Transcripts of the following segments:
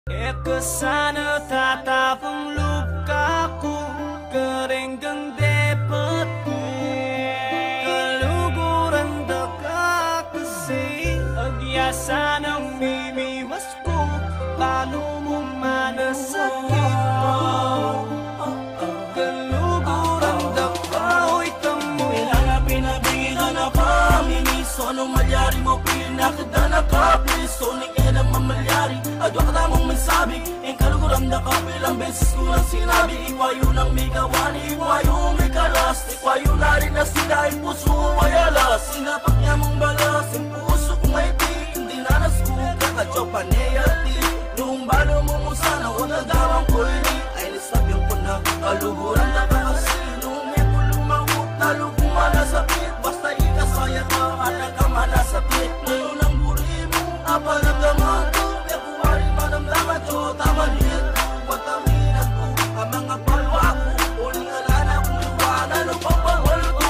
Kesana tatapang lukaku kering kang depatku kaluguran daka kasi agyasa ng mimiwas ko lalo mo manasakit ko kaluguran daka ho'y tamoy Kailangan pinabigyan na pamimiso nung malyari mo pinakita na kapiso ni kaya mamalyari adwa ka tamong mensabi ang kaluguran na kapilang beses ko lang sinabi ikwayo ng may gawani ikwayo may kalas ikwayo na rin na sila ang puso ay alas sinapak niya mong balas ang puso ko may di hindi nanas ko kakadyo panayati nung balo mo mo sana o nagawang ko ini ay nisabyung ko na kaluguran na kasi nung may pulumawot talo kung manasakit basta ikasaya ka at nagkamanasakit ngayon ang buri mo apalagaman ko kaya buwari manamdaman ko tamalit pataminat ko ang mga palwa ko uling alana kung iwanan o papawal ko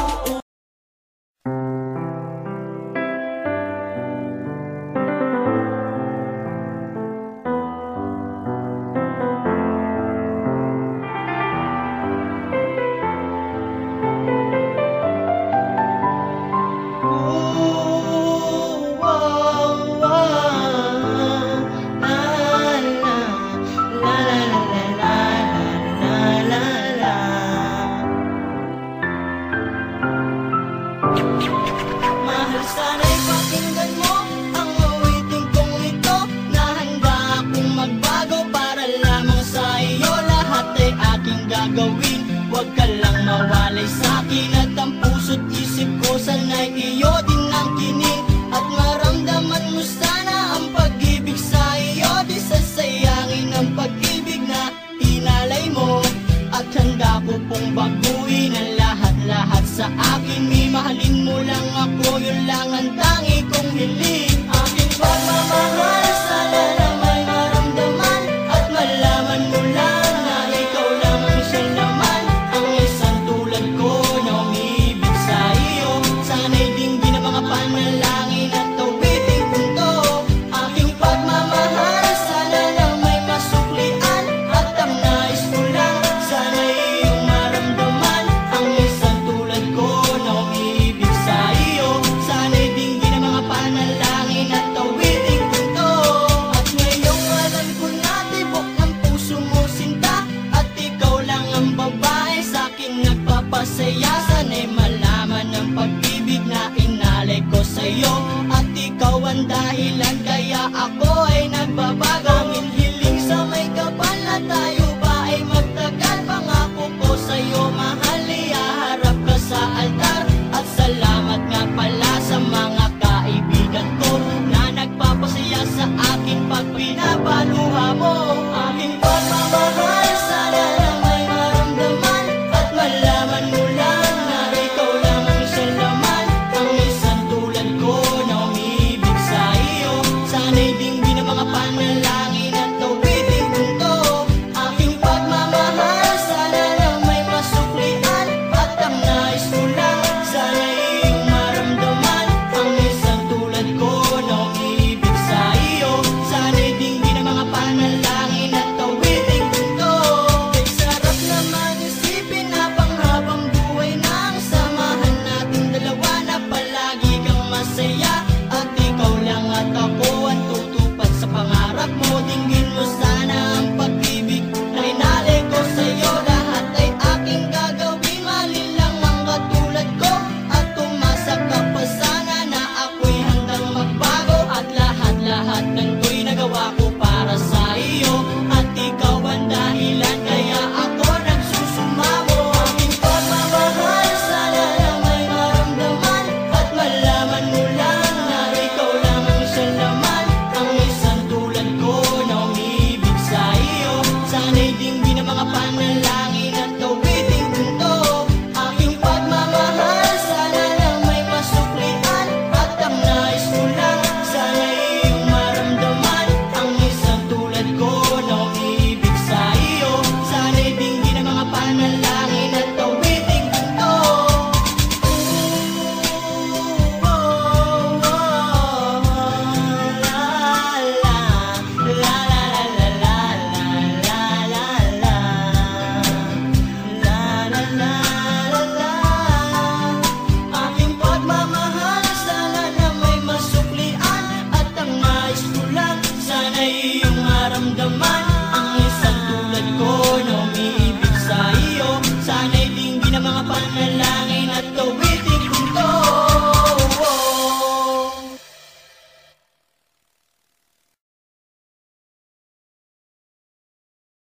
Mahal sana'y pakinggan mo ang awitin kong ito na handa akong magbago para lamang sa iyo lahat ay aking gagawin huwag ka lang mawalay sa'kin at ang puso't isip ko sana'y iyo